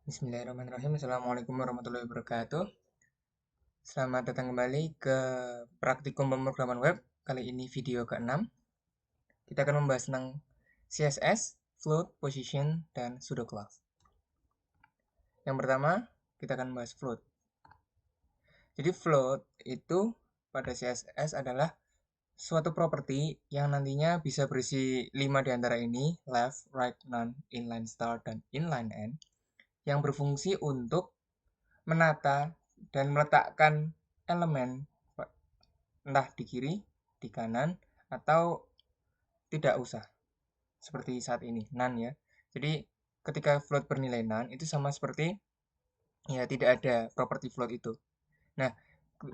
Bismillahirrahmanirrahim. Assalamualaikum warahmatullahi wabarakatuh. Selamat datang kembali ke praktikum pemrograman web. Kali ini video ke-6. Kita akan membahas tentang CSS, float, position, dan pseudo class. Yang pertama, kita akan membahas float. Jadi float itu pada CSS adalah suatu properti yang nantinya bisa berisi 5 di antara ini, left, right, none, inline start, dan inline end, yang berfungsi untuk menata dan meletakkan elemen entah di kiri, di kanan, atau tidak usah. Seperti saat ini, none ya. Jadi ketika float bernilai none itu sama seperti ya tidak ada properti float itu. Nah,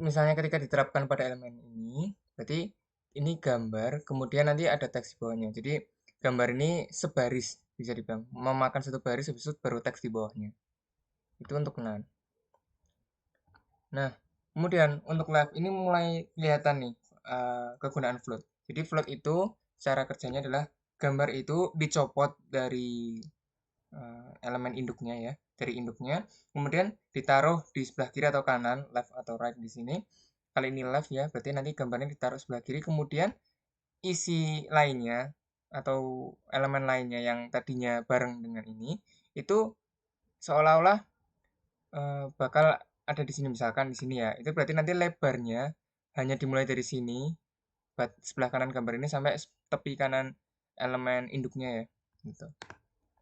misalnya ketika diterapkan pada elemen ini, berarti ini gambar, kemudian nanti ada teks di bawahnya. Jadi gambar ini sebaris bisa dibilang, memakan satu baris habis itu baru teks di bawahnya. Itu untuk none. Nah, kemudian untuk left ini mulai kelihatan nih kegunaan float. Jadi float itu cara kerjanya adalah gambar itu dicopot dari elemen induknya ya, dari induknya, kemudian ditaruh di sebelah kiri atau kanan, left atau right di sini. Kali ini left ya, berarti nanti gambarnya ditaruh sebelah kiri, kemudian isi lainnya atau elemen lainnya yang tadinya bareng dengan ini itu seolah-olah bakal ada di sini misalkan di sini ya. Itu berarti nanti lebarnya hanya dimulai dari sini sebelah kanan gambar ini sampai tepi kanan elemen induknya ya gitu.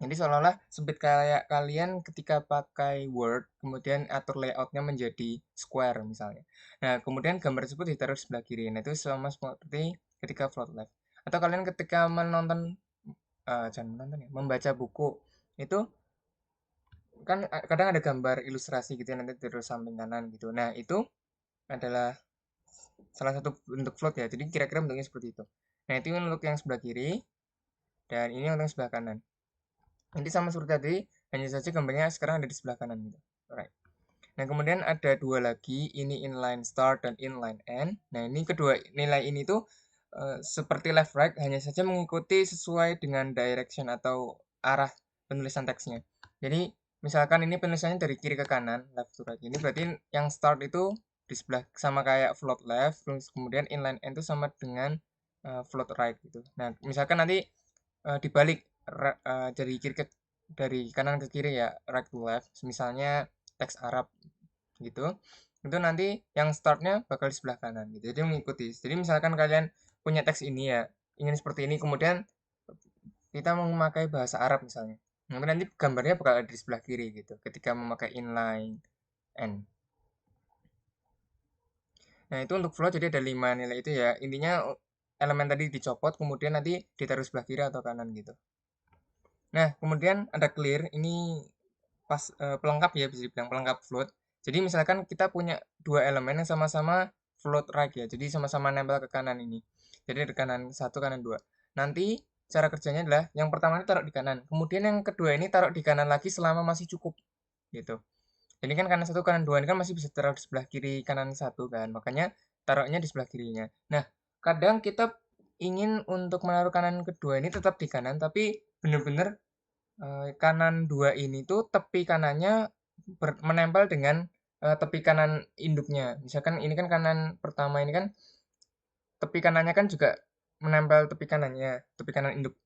Jadi seolah-olah sempit kayak kalian ketika pakai Word kemudian atur layoutnya menjadi square misalnya. Nah kemudian gambar tersebut ditaruh di sebelah kiri. Nah itu sama seperti ketika float left. Atau kalian ketika menonton jangan menonton ya, membaca buku itu kan kadang ada gambar ilustrasi gitu ya nanti terus samping kanan gitu. Nah, itu adalah salah satu bentuk float ya. Jadi kira-kira bentuknya seperti itu. Nah, itu untuk yang sebelah kiri dan ini untuk yang sebelah kanan. Nanti sama seperti tadi, hanya saja gambarnya sekarang ada di sebelah kanan gitu. Alright. Nah, kemudian ada dua lagi, ini inline start dan inline end. Nah, ini kedua nilai ini tuh seperti left right hanya saja mengikuti sesuai dengan direction atau arah penulisan teksnya. Jadi misalkan ini penulisannya dari kiri ke kanan, left to right. Ini berarti yang start itu di sebelah sama kayak float left, terus kemudian inline end itu sama dengan float right gitu. Nah, misalkan nanti dibalik dari kanan ke kiri ya, right to left. Misalnya teks Arab gitu. Itu nanti yang startnya bakal di sebelah kanan gitu. Jadi mengikuti. Jadi misalkan kalian punya teks ini ya, ingin seperti ini, kemudian kita memakai bahasa Arab misalnya. Nanti gambarnya bakal ada di sebelah kiri gitu ketika memakai inline n. Nah, itu untuk flow jadi ada 5 nilai itu ya. Intinya elemen tadi dicopot kemudian nanti ditaruh sebelah kiri atau kanan gitu. Nah, kemudian ada clear. Ini pas pelengkap ya bisa dibilang pelengkap float. Jadi misalkan kita punya dua elemen yang sama-sama float right ya. Jadi sama-sama nempel ke kanan ini. Jadi di kanan satu kanan dua. Nanti cara kerjanya adalah yang pertama ini taruh di kanan. Kemudian yang kedua ini taruh di kanan lagi selama masih cukup gitu. Jadi kan kanan satu kanan dua ini kan masih bisa taruh di sebelah kiri kanan satu kan. Makanya taruhnya di sebelah kirinya. Nah, kadang kita ingin untuk menaruh kanan kedua ini tetap di kanan tapi benar-benar kanan dua ini tuh tepi kanannya menempel dengan tepi kanan induknya. Misalkan ini kan kanan pertama ini kan tepi kanannya kan juga menempel tepi kanannya, tepi kanan induk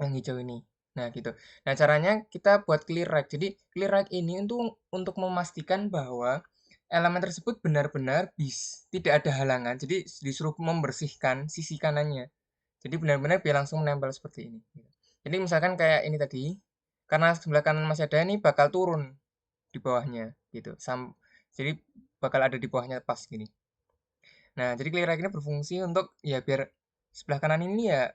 yang hijau ini. Nah, gitu. Nah, caranya kita buat clear right. Jadi, clear right ini untuk memastikan bahwa elemen tersebut benar-benar tidak ada halangan. Jadi, disuruh membersihkan sisi kanannya. Jadi, benar-benar biar langsung menempel seperti ini. Jadi, misalkan kayak ini tadi, karena sebelah kanan masih ada ini bakal turun di bawahnya gitu. Jadi bakal ada di bawahnya pas gini. Nah, jadi clear right ini berfungsi untuk ya biar sebelah kanan ini ya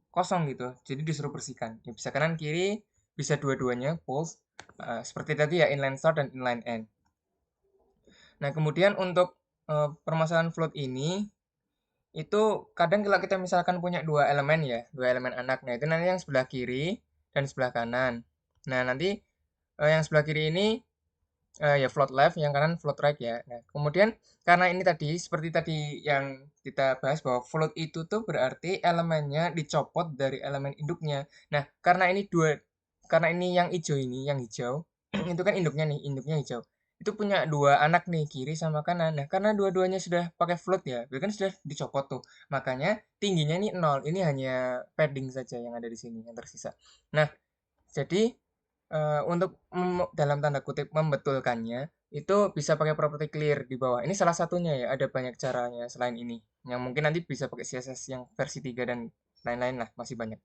kosong gitu. Jadi disuruh bersihkan. Ya bisa kanan kiri, bisa dua-duanya pulse. Seperti tadi ya inline start dan inline end. Nah, kemudian untuk permasalahan float ini itu kadang kalau kita misalkan punya dua elemen ya, dua elemen anak. Nah, itu nanti yang sebelah kiri dan sebelah kanan. Nah, nanti yang sebelah kiri ini ya float left, yang kanan float right ya. Nah, kemudian karena ini tadi seperti tadi yang kita bahas bahwa float itu tuh berarti elemennya dicopot dari elemen induknya. Nah, karena ini yang hijau ini, yang hijau. itu kan induknya nih, induknya hijau. Itu punya dua anak nih, kiri sama kanan. Nah, karena dua-duanya sudah pakai float ya, berarti kan sudah dicopot tuh. Makanya tingginya ini 0. Ini hanya padding saja yang ada di sini yang tersisa. Nah, jadi untuk dalam tanda kutip membetulkannya itu bisa pakai property clear di bawah. Ini salah satunya ya, ada banyak caranya selain ini. Yang mungkin nanti bisa pakai CSS yang versi 3 dan lain-lain lah, masih banyak.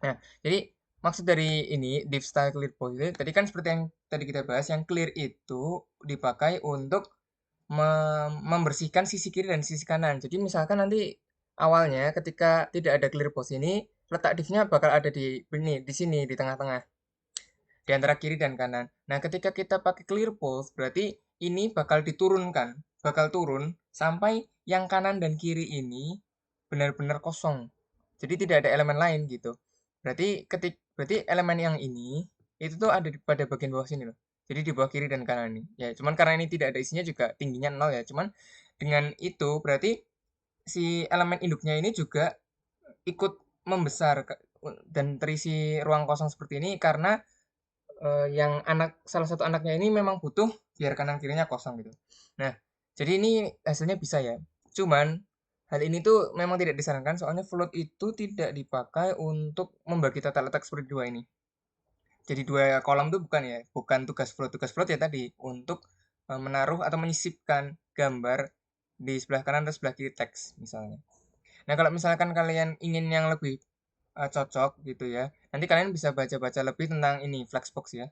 Nah, jadi maksud dari ini div style clear post itu tadi kan seperti yang tadi kita bahas, yang clear itu dipakai untuk membersihkan sisi kiri dan sisi kanan. Jadi misalkan nanti awalnya ketika tidak ada clear post ini, letak divnya bakal ada di sini di tengah-tengah di antara kiri dan kanan. Nah, ketika kita pakai clear post berarti ini bakal diturunkan, bakal turun sampai yang kanan dan kiri ini benar-benar kosong. Jadi tidak ada elemen lain gitu. Berarti elemen yang ini itu tuh ada pada bagian bawah sini loh. Jadi di bawah kiri dan kanan ini. Ya, cuman karena ini tidak ada isinya juga tingginya 0 ya. Cuman dengan itu berarti si elemen induknya ini juga ikut membesar dan terisi ruang kosong seperti ini karena yang salah satu anaknya ini memang butuh biar kanan kirinya kosong gitu. Nah, jadi ini hasilnya bisa ya. Cuman hal ini tuh memang tidak disarankan soalnya float itu tidak dipakai untuk membagi tata letak seperti dua ini. Jadi dua kolom tuh bukan tugas float. Tugas float ya tadi untuk menaruh atau menyisipkan gambar di sebelah kanan atau sebelah kiri teks misalnya. Nah, kalau misalkan kalian ingin yang lebih cocok gitu ya, nanti kalian bisa baca-baca lebih tentang ini Flexbox ya.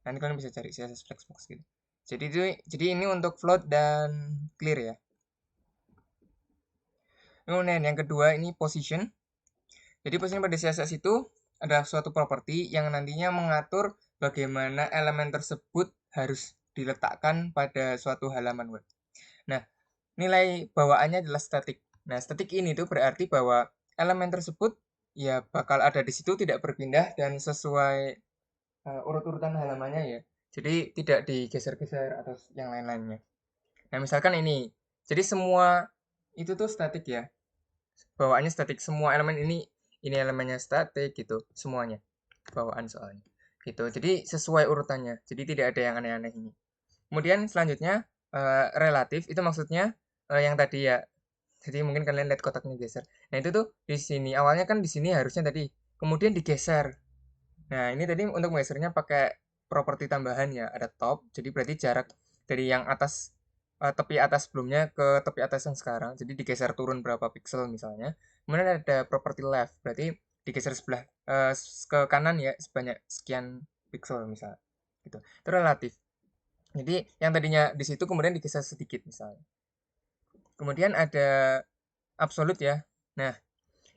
Nanti kalian bisa cari CSS Flexbox gitu. Jadi ini untuk float dan clear ya. Kemudian yang kedua ini position. Jadi position pada CSS itu adalah suatu properti yang nantinya mengatur bagaimana elemen tersebut harus diletakkan pada suatu halaman web. Nah, nilai bawaannya adalah static. Nah, static ini tuh berarti bahwa elemen tersebut ya bakal ada di situ tidak berpindah dan sesuai urut-urutan halamannya ya. Jadi tidak digeser-geser atau yang lain-lainnya. Nah, misalkan ini. Jadi semua itu tuh statik ya. Bawaannya statik. Semua elemen ini elemennya statik gitu, semuanya. Bawaan soalnya. Gitu. Jadi sesuai urutannya. Jadi tidak ada yang aneh-aneh ini. Kemudian selanjutnya relatif itu maksudnya yang tadi ya. Jadi mungkin kalian lihat kotaknya geser. Nah, itu tuh di sini awalnya kan di sini harusnya tadi. Kemudian digeser. Nah, ini tadi untuk menggesernya pakai properti tambahan ya, ada top. Jadi berarti jarak dari yang atas tepi atas sebelumnya ke tepi atas yang sekarang. Jadi digeser turun berapa pixel misalnya. Kemudian ada properti left, berarti digeser sebelah ke kanan ya sebanyak sekian pixel misalnya. Gitu. Itu relatif. Jadi yang tadinya di situ kemudian digeser sedikit misalnya. Kemudian ada absolute ya. Nah,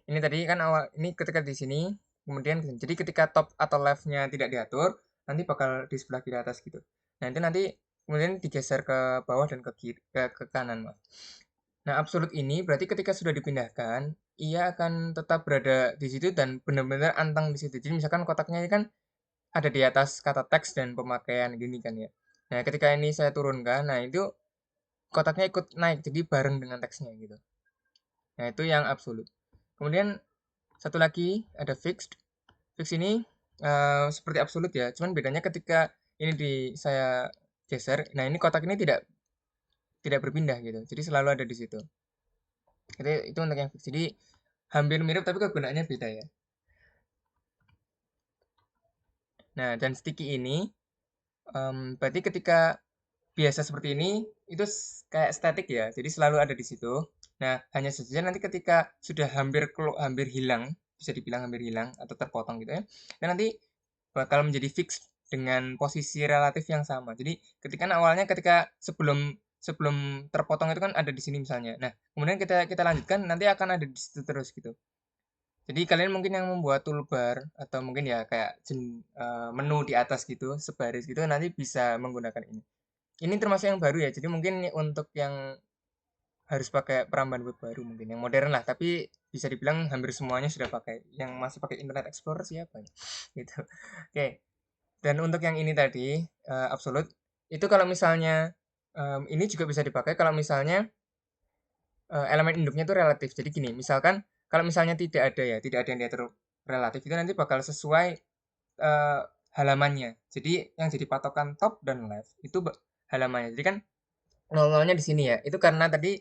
ini tadi kan awal ini ketika di sini kemudian jadi ketika top atau leftnya tidak diatur nanti bakal di sebelah kiri atas gitu. Nah, itu nanti kemudian digeser ke bawah dan ke kiri ke kanan, Mas. Nah, absolute ini berarti ketika sudah dipindahkan ia akan tetap berada di situ dan benar-benar antang di situ. Jadi misalkan kotaknya ini kan ada di atas kata teks dan pemakaian gini kan ya. Nah, ketika ini saya turunkan, nah itu kotaknya ikut naik jadi bareng dengan teksnya gitu. Nah, itu yang absolute. Kemudian satu lagi ada fixed. Fixed ini seperti absolute ya. Cuman bedanya ketika ini saya geser, nah ini kotak ini tidak berpindah gitu. Jadi selalu ada di situ. Itu untuk yang fixed. Jadi hampir mirip tapi kegunaannya beda ya. Nah, dan sticky ini berarti ketika biasa seperti ini itu kayak static ya. Jadi selalu ada di situ. Nah, hanya saja nanti ketika sudah hampir hilang, bisa dibilang hampir hilang atau terpotong gitu ya. Dan nanti bakal menjadi fix dengan posisi relatif yang sama. Jadi ketika sebelum sebelum terpotong itu kan ada di sini misalnya. Nah, kemudian kita lanjutkan nanti akan ada di situ terus gitu. Jadi kalian mungkin yang membuat toolbar atau mungkin ya kayak menu di atas gitu, sebaris gitu nanti bisa menggunakan ini. Ini termasuk yang baru ya. Jadi mungkin untuk yang harus pakai perambahan web baru mungkin yang modern lah, tapi bisa dibilang hampir semuanya sudah pakai. Yang masih pakai Internet Explorer siapa ya? Gitu. Oke. Dan untuk yang ini tadi absolute itu kalau misalnya ini juga bisa dipakai kalau misalnya elemen induknya itu relatif. Jadi gini, misalkan kalau misalnya tidak ada yang diatur relatif itu nanti bakal sesuai halamannya. Jadi yang jadi patokan top dan left itu halamannya. Jadi kan 0-0-nya di sini ya. Itu karena tadi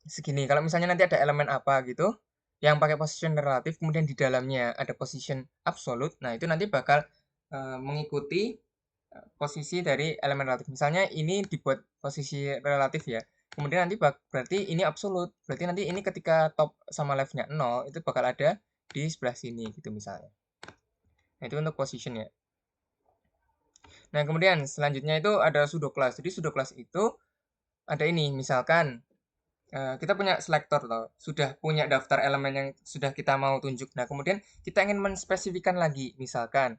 segini. Kalau misalnya nanti ada elemen apa gitu yang pakai position relatif, kemudian di dalamnya ada position absolute, nah itu nanti bakal mengikuti posisi dari elemen relatif. Misalnya ini dibuat posisi relatif ya. Kemudian nanti berarti ini absolute. Berarti nanti ini ketika top sama leftnya 0 itu bakal ada di sebelah sini gitu misalnya. Nah, itu untuk position ya. Nah, kemudian selanjutnya itu ada pseudo class. Jadi pseudo class itu ada ini, misalkan kita punya selektor loh, sudah punya daftar elemen yang sudah kita mau tunjuk. Nah, kemudian kita ingin menspesifikan lagi, misalkan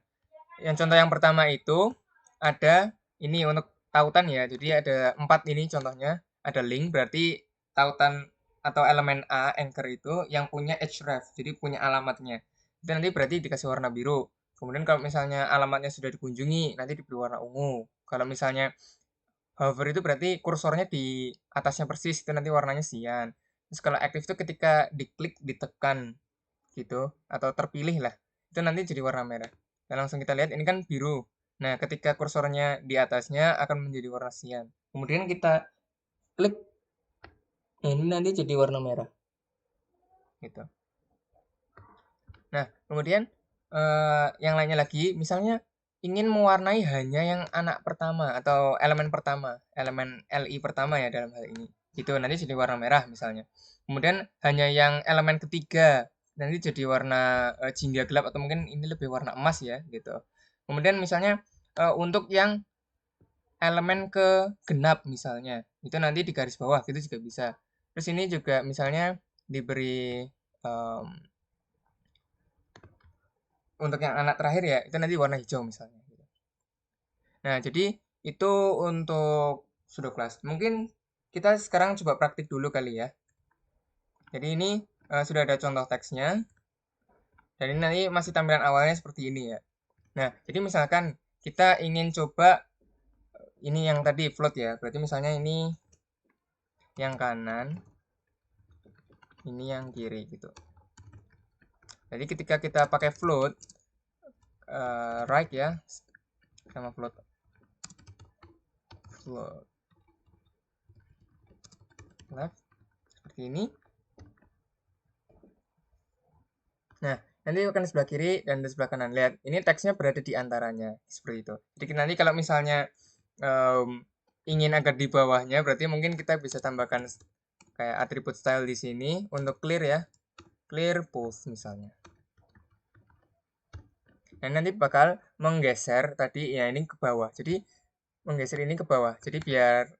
yang contoh yang pertama itu ada ini untuk tautan ya. Jadi ada 4 ini contohnya. Ada link berarti tautan atau elemen A anchor itu yang punya href, jadi punya alamatnya. Itu nanti berarti dikasih warna biru. Kemudian kalau misalnya alamatnya sudah dikunjungi, nanti diberi warna ungu. Kalau misalnya hover itu berarti kursornya di atasnya persis, itu nanti warnanya cyan. Terus kalau aktif itu ketika diklik, ditekan gitu, atau terpilih lah, itu nanti jadi warna merah. Nah, langsung kita lihat ini kan biru. Nah, ketika kursornya di atasnya akan menjadi warna cyan. Kemudian kita klik, nah ini nanti jadi warna merah. Gitu. Nah, kemudian yang lainnya lagi, misalnya ingin mewarnai hanya yang anak pertama atau elemen pertama, elemen LI pertama ya dalam hal ini. Itu nanti jadi warna merah misalnya. Kemudian hanya yang elemen ketiga, nanti jadi warna jingga gelap atau mungkin ini lebih warna emas ya gitu. Kemudian misalnya untuk yang elemen ke genap misalnya, itu nanti di garis bawah gitu juga bisa. Terus ini juga misalnya diberi untuk yang anak terakhir ya, itu nanti warna hijau misalnya. Nah, jadi itu untuk pseudo class. Mungkin kita sekarang coba praktik dulu kali ya. Jadi ini sudah ada contoh teksnya. Dan ini nanti masih tampilan awalnya seperti ini ya. Nah, jadi misalkan kita ingin coba ini yang tadi float ya. Berarti misalnya ini yang kanan, ini yang kiri gitu. Jadi ketika kita pakai float, right ya, sama float left seperti ini. Nah, nanti akan di sebelah kiri dan di sebelah kanan. Lihat, ini teksnya berada di antaranya seperti itu. Jadi nanti kalau misalnya ingin agar di bawahnya, berarti mungkin kita bisa tambahkan kayak atribut style di sini untuk clear ya, clear both misalnya. Nah, nanti bakal menggeser tadi ya ini ke bawah. Jadi menggeser ini ke bawah. Jadi biar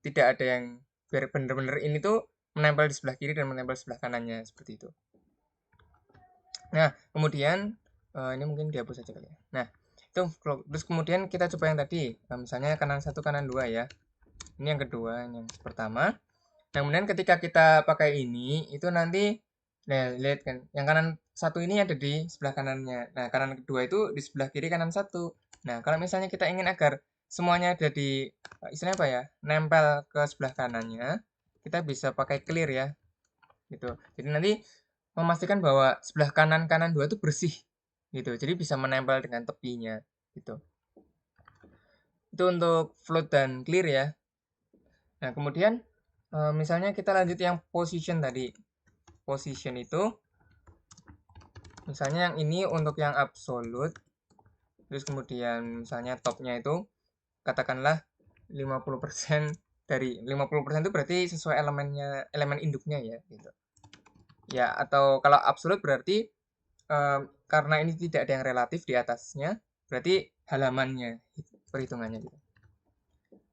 tidak ada yang biar bener-bener ini tuh menempel di sebelah kiri dan menempel di sebelah kanannya seperti itu. Nah, kemudian ini mungkin dihapus saja kali ya. Nah, itu terus kemudian kita coba yang tadi. Nah, misalnya kanan 1, kanan 2 ya. Ini yang kedua, ini yang pertama. Nah, kemudian ketika kita pakai ini, itu nanti nah, lihat kan, yang kanan 1 ini ada di sebelah kanannya. Nah, kanan kedua itu di sebelah kiri kanan 1. Nah, kalau misalnya kita ingin agar semuanya ada di istilahnya apa ya? Nempel ke sebelah kanannya, kita bisa pakai clear ya. Gitu. Jadi nanti memastikan bahwa sebelah kanan 2 itu bersih gitu. Jadi bisa menempel dengan tepinya gitu. Itu untuk float dan clear ya. Nah, kemudian misalnya kita lanjut yang position tadi. Position itu misalnya yang ini untuk yang absolute. Terus kemudian misalnya topnya itu katakanlah 50% dari 50% itu berarti sesuai elemennya, elemen induknya ya gitu. Ya, atau kalau absolute berarti karena ini tidak ada yang relatif di atasnya, berarti halamannya perhitungannya gitu.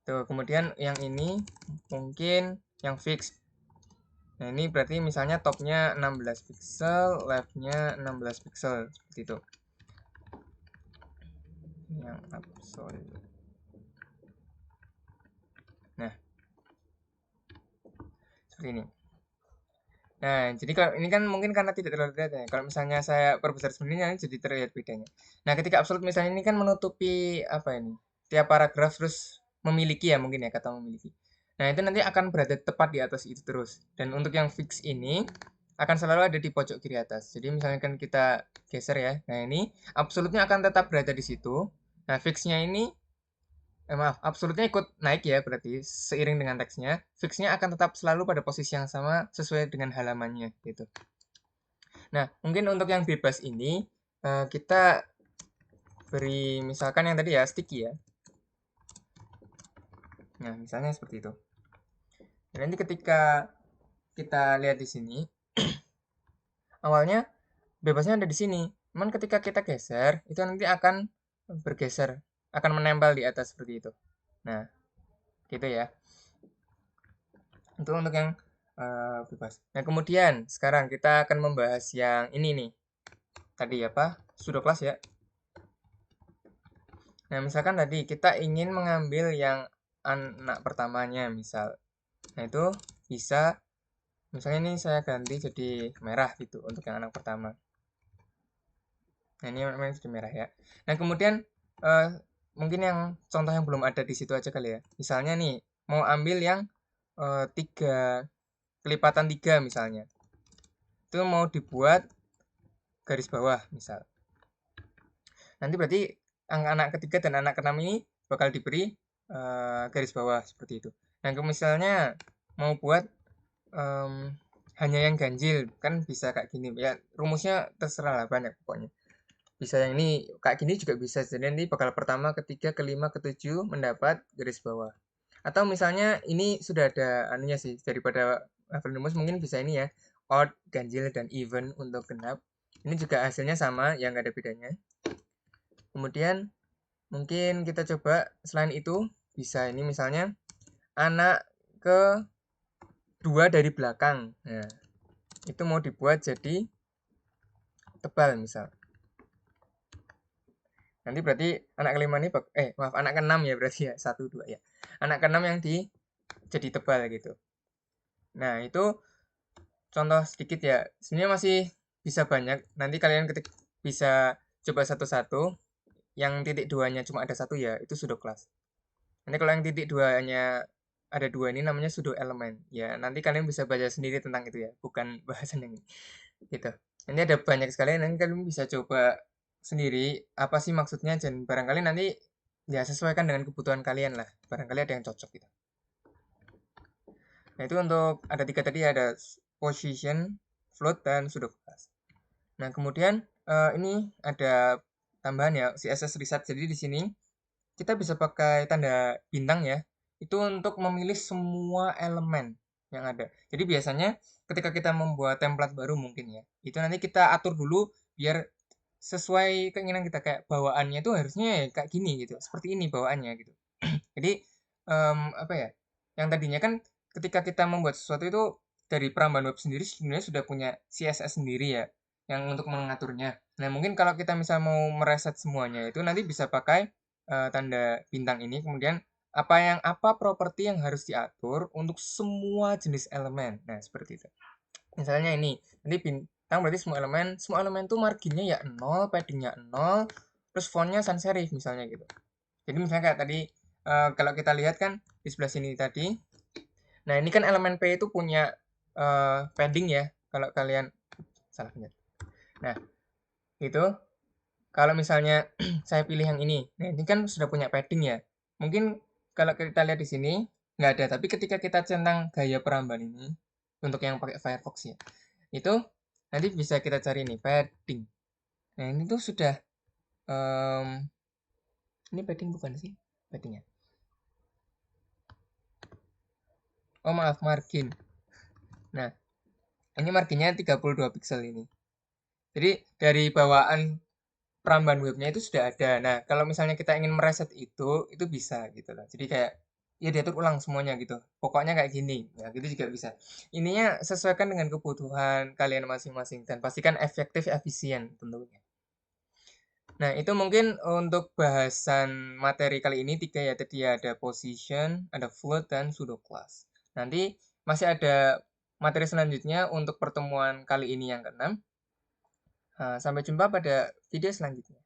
Tuh, kemudian yang ini mungkin yang fix. Nah, ini berarti misalnya topnya 16 pixel, leftnya 16 pixel seperti itu. Yang absolute. Nah, seperti ini. Nah, jadi kalau ini kan mungkin karena tidak terlalu terlihat ya. Kalau misalnya saya perbesar sebenarnya jadi terlihat bedanya. Nah, ketika absolut misalnya ini kan menutupi apa ini? Tiap paragraf terus memiliki ya mungkin ya kata memiliki. Nah, itu nanti akan berada tepat di atas itu terus. Dan untuk yang fix ini akan selalu ada di pojok kiri atas. Jadi misalkan kita geser ya. Nah, ini absolutnya akan tetap berada di situ. Nah, fixnya ini maaf, absolutnya ikut naik ya, berarti seiring dengan teksnya. Fixnya akan tetap selalu pada posisi yang sama sesuai dengan halamannya gitu. Nah, mungkin untuk yang bebas ini kita beri misalkan yang tadi ya sticky ya. Nah, misalnya seperti itu. Dan nanti ketika kita lihat di sini, awalnya bebasnya ada di sini. Cuman ketika kita geser, itu nanti akan bergeser, akan menempel di atas seperti itu. Nah, gitu ya. Itu untuk yang bebas. Nah, kemudian sekarang kita akan membahas yang ini nih. Tadi apa? Pseudo class ya. Nah, misalkan tadi kita ingin mengambil yang anak pertamanya misal. Nah, itu bisa misalnya ini saya ganti jadi merah gitu untuk yang anak pertama. Nah, ini memang jadi merah ya. Nah, kemudian mungkin yang contoh yang belum ada di situ aja kali ya. Misalnya nih, mau ambil yang 3 kelipatan 3 misalnya. Itu mau dibuat garis bawah misal. Nanti berarti anak ketiga dan anak keenam ini bakal diberi garis bawah seperti itu. Nah, misalnya mau buat hanya yang ganjil kan bisa kayak gini ya, rumusnya terserah lah banyak pokoknya. Bisa yang ini kayak gini juga bisa, jadi nanti bakal pertama, ketiga, kelima, ketujuh mendapat garis bawah. Atau misalnya ini sudah ada anunya sih, daripada rumus mungkin bisa ini ya, odd, ganjil, dan even untuk genap. Ini juga hasilnya sama, yang nggak ada bedanya. Kemudian mungkin kita coba selain itu bisa ini misalnya anak ke 2 dari belakang. Nah, itu mau dibuat jadi tebal misal. Nanti berarti anak kelima ini maaf anak keenam ya berarti ya 1 2 ya. Anak keenam yang jadi tebal gitu. Nah, itu contoh sedikit ya. Sebenarnya masih bisa banyak. Nanti kalian bisa coba satu-satu. Yang titik 2-nya cuma ada satu ya, itu pseudo class. Nanti kalau yang titik 2-nya ada 2 ini namanya pseudo element. Ya, nanti kalian bisa baca sendiri tentang itu ya, bukan bahasan yang ini. Gitu. Ini ada banyak sekali, nanti kalian bisa coba sendiri apa sih maksudnya, dan barangkali nanti ya sesuaikan dengan kebutuhan kalian lah. Barangkali ada yang cocok gitu. Nah, itu untuk ada 3 tadi, ada position, float, dan pseudo class. Nah, kemudian ini ada tambahan ya, CSS reset. Jadi di sini kita bisa pakai tanda bintang ya, itu untuk memilih semua elemen yang ada. Jadi biasanya ketika kita membuat template baru mungkin ya, itu nanti kita atur dulu biar sesuai keinginan kita, kayak bawaannya itu harusnya ya kayak gini gitu, seperti ini bawaannya gitu. Jadi apa ya, yang tadinya kan ketika kita membuat sesuatu itu dari Prambanan Web sendiri sebenarnya sudah punya CSS sendiri ya, yang untuk mengaturnya. Nah, mungkin kalau kita misal mau mereset semuanya itu nanti bisa pakai tanda bintang ini, kemudian apa properti yang harus diatur untuk semua jenis elemen. Nah, seperti itu. Misalnya ini, nanti bintang berarti semua elemen tuh marginnya ya 0, paddingnya 0, terus fontnya sans serif misalnya gitu. Jadi misalnya kayak tadi kalau kita lihat kan di sebelah sini tadi. Nah, ini kan elemen P itu punya padding ya. Kalau kalian salah pencet. Nah, itu kalau misalnya saya pilih yang ini. Nah, ini kan sudah punya padding ya. Mungkin kalau kita lihat di sini nggak ada, tapi ketika kita centang gaya perambahan ini untuk yang pakai Firefox ya, itu nanti bisa kita cari nih padding. Nah, ini tuh sudah ini padding bukan sih paddingnya? Oh, maaf, margin. Nah, ini marginnya 32 pixel ini. Jadi dari bawaan perambahan webnya itu sudah ada. Nah, kalau misalnya kita ingin mereset itu bisa gitu lah. Jadi kayak ya diatur ulang semuanya gitu. Pokoknya kayak gini. Ya, gitu juga bisa. Ininya sesuaikan dengan kebutuhan kalian masing-masing dan pastikan efektif, efisien tentunya. Nah, itu mungkin untuk bahasan materi kali ini 3 ya. Tadi ada position, ada float, dan pseudo class. Nanti masih ada materi selanjutnya untuk pertemuan kali ini yang ke-6. Sampai jumpa pada video selanjutnya.